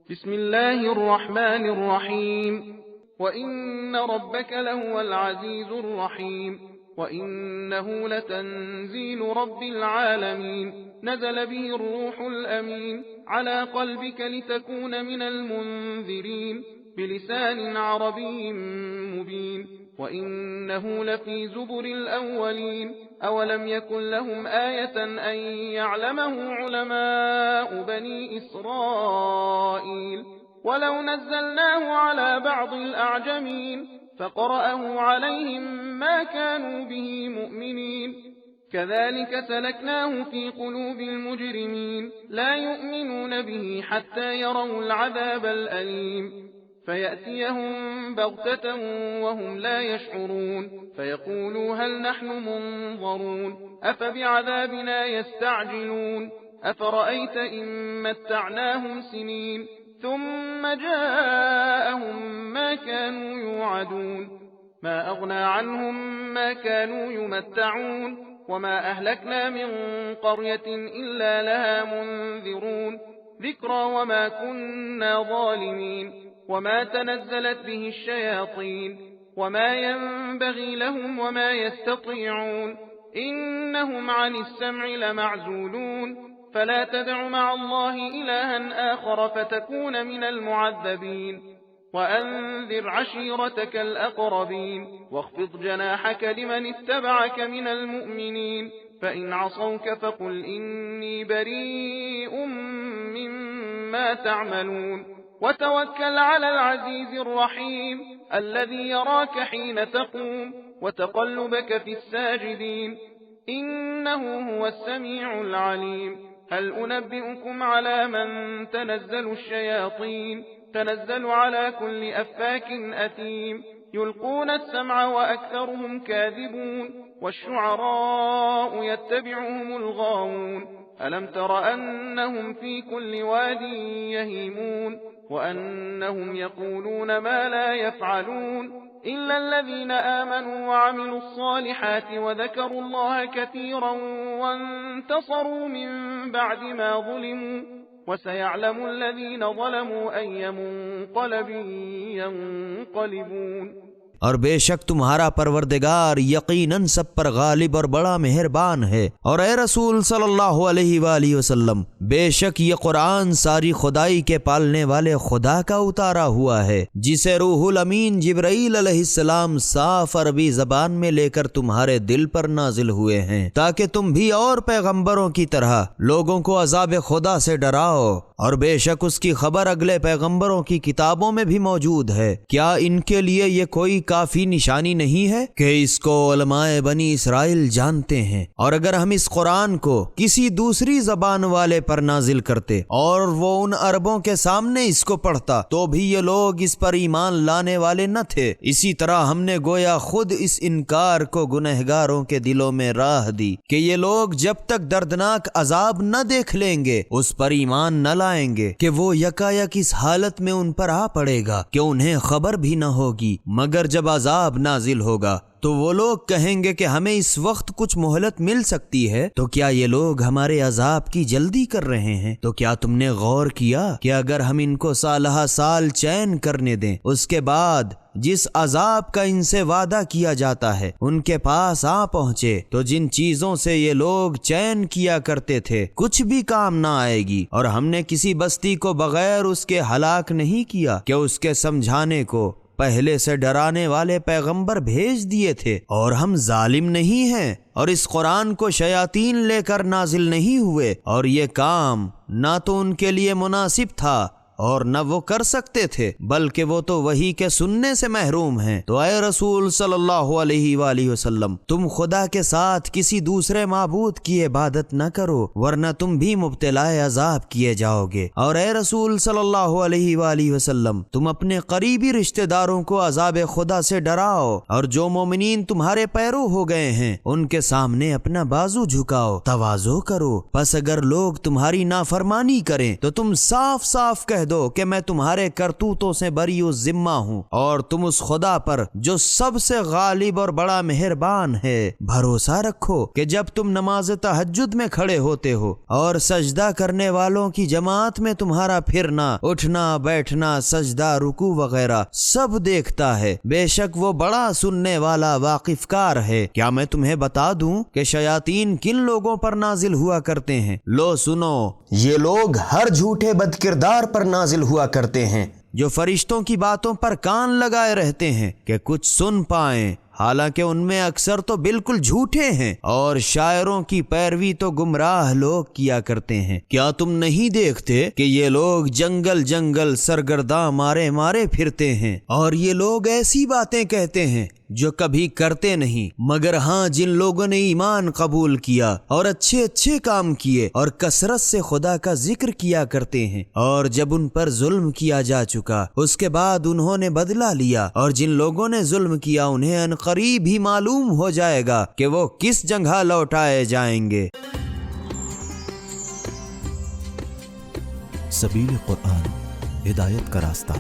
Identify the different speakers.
Speaker 1: بسم الله الرحمن الرحيم وإن ربك لهو العزيز الرحيم وإنه لتنزيل رب العالمين نزل به الروح الأمين على قلبك لتكون من المنذرين بلسان عربي مبين وإنه لفي زبر الأولين أولم يكن لهم آية أن يعلمه علماء بني إسرائيل ولو نزلناه على بعض الأعجمين فقرأه عليهم ما كانوا به مؤمنين كذلك سلكناه في قلوب المجرمين لا يؤمنون به حتى يروا العذاب الأليم فيأتيهم بغتة وهم لا يشعرون فيقولوا هل نحن منظرون أفبعذابنا يستعجلون أفرأيت إن متعناهم سنين ثم جاءهم ما كانوا يوعدون ما أغنى عنهم ما كانوا يمتعون وما أهلكنا من قرية إلا لها منذرون ذكرى وما كنا ظالمين وما تنزلت به الشياطين وما ينبغي لهم وما يستطيعون إنهم عن السمع لمعزولون فلا تدع مع الله إلها آخر فتكون من المعذبين وأنذر عشيرتك الأقربين واخفض جناحك لمن اتبعك من المؤمنين فإن عصوك فقل إني بريء مما تعملون وتوكل على العزيز الرحيم الذي يراك حين تقوم وتقلبك في الساجدين إنه هو السميع العليم هل أنبئكم على من تنزل الشياطين تنزل على كل أفاك أثيم يلقون السمع وأكثرهم كاذبون والشعراء يتبعهم الغاوون ألم تر أنهم في كل واد يهيمون وأنهم يقولون ما لا يفعلون إلا الذين آمنوا وعملوا الصالحات وذكروا الله كثيرا وانتصروا من بعد ما ظلموا وسيعلم الذين ظلموا أي منقلب ينقلبون
Speaker 2: اور بے شک تمہارا پروردگار یقیناً سب پر غالب اور بڑا مہربان ہے۔ اور اے رسول صلی اللہ علیہ وآلہ وسلم، بے شک یہ قرآن ساری خدائی کے پالنے والے خدا کا اتارا ہوا ہے، جسے روح الامین جبرائیل علیہ السلام صاف عربی زبان میں لے کر تمہارے دل پر نازل ہوئے ہیں، تاکہ تم بھی اور پیغمبروں کی طرح لوگوں کو عذاب خدا سے ڈراؤ۔ اور بے شک اس کی خبر اگلے پیغمبروں کی کتابوں میں بھی موجود ہے۔ کیا ان کے لیے یہ کوئی کافی نشانی نہیں ہے کہ اس کو علماء بنی اسرائیل جانتے ہیں؟ اور اگر ہم اس قرآن کو کسی دوسری زبان والے پر نازل کرتے اور وہ ان عربوں کے سامنے اس کو پڑھتا تو بھی یہ لوگ اس پر ایمان لانے والے نہ تھے۔ اسی طرح ہم نے گویا خود اس انکار کو گنہگاروں کے دلوں میں راہ دی کہ یہ لوگ جب تک دردناک عذاب نہ دیکھ لیں گے اس پر ایمان نہ لائیں گے کہ وہ یکایک اس حالت میں ان پر آ پڑے گا کہ انہیں خبر بھی نہ ہوگی، مگر جب عذاب نازل ہوگا تو وہ لوگ کہیں گے کہ ہمیں اس وقت کچھ مہلت مل سکتی ہے، تو کیا یہ لوگ ہمارے عذاب کی جلدی کر رہے ہیں؟ تو کیا تم نے غور کیا کہ اگر ہم ان کو سالہ سال چین کرنے دیں، اس کے بعد جس عذاب کا ان سے وعدہ کیا جاتا ہے ان کے پاس آ پہنچے تو جن چیزوں سے یہ لوگ چین کیا کرتے تھے کچھ بھی کام نہ آئے گی؟ اور ہم نے کسی بستی کو بغیر اس کے ہلاک نہیں کیا کہ اس کے سمجھانے کو پہلے سے ڈرانے والے پیغمبر بھیج دیے تھے، اور ہم ظالم نہیں ہیں۔ اور اس قرآن کو شیاطین لے کر نازل نہیں ہوئے، اور یہ کام نہ تو ان کے لیے مناسب تھا اور نہ وہ کر سکتے تھے، بلکہ وہ تو وحی کے سننے سے محروم ہیں۔ تو اے رسول صلی اللہ علیہ وآلہ وسلم، تم خدا کے ساتھ کسی دوسرے معبود کی عبادت نہ کرو، ورنہ تم بھی مبتلا عذاب کیے جاؤ گے۔ اور اے رسول صلی اللہ علیہ وآلہ وسلم، تم اپنے قریبی رشتہ داروں کو عذاب خدا سے ڈراؤ، اور جو مومنین تمہارے پیرو ہو گئے ہیں ان کے سامنے اپنا بازو جھکاؤ، تواضع کرو۔ پس اگر لوگ تمہاری نافرمانی کریں تو تم صاف صاف کہہ دو کہ میں تمہارے کرتوتوں سے بری و ذمہ ہوں اور تم اس خدا پر جو سب سے غالب اور بڑا مہربان ہے بھروسہ رکھو کہ جب تم نماز تہجد میں کھڑے ہوتے ہو اور سجدہ کرنے والوں کی جماعت میں تمہارا پھرنا، اٹھنا، بیٹھنا، سجدہ، رکوع وغیرہ سب دیکھتا ہے، بے شک وہ بڑا سننے والا واقف کار ہے۔ کیا میں تمہیں بتا دوں کہ شیاطین کن لوگوں پر نازل ہوا کرتے ہیں؟ لو سنو،
Speaker 3: یہ لوگ ہر جھوٹے بد کردار پر نازل ہوا کرتے ہیں
Speaker 2: جو فرشتوں کی باتوں پر کان لگائے رہتے ہیں کہ کچھ سن پائیں، حالانکہ ان میں اکثر تو بالکل جھوٹے ہیں، اور شاعروں کی پیروی تو گمراہ لوگ کیا کرتے ہیں۔ کیا تم نہیں دیکھتے کہ یہ لوگ جنگل جنگل سرگرداں مارے مارے پھرتے ہیں، اور یہ لوگ ایسی باتیں کہتے ہیں جو کبھی کرتے نہیں، مگر ہاں جن لوگوں نے ایمان قبول کیا اور اچھے اچھے کام کیے اور کثرت سے خدا کا ذکر کیا کرتے ہیں، اور جب ان پر ظلم کیا جا چکا اس کے بعد انہوں نے بدلہ لیا، اور جن لوگوں نے ظلم کیا انہیں ان قریب ہی معلوم ہو جائے گا کہ وہ کس جگہ لوٹائے جائیں گے۔
Speaker 4: سبیل قرآن، ہدایت کا راستہ۔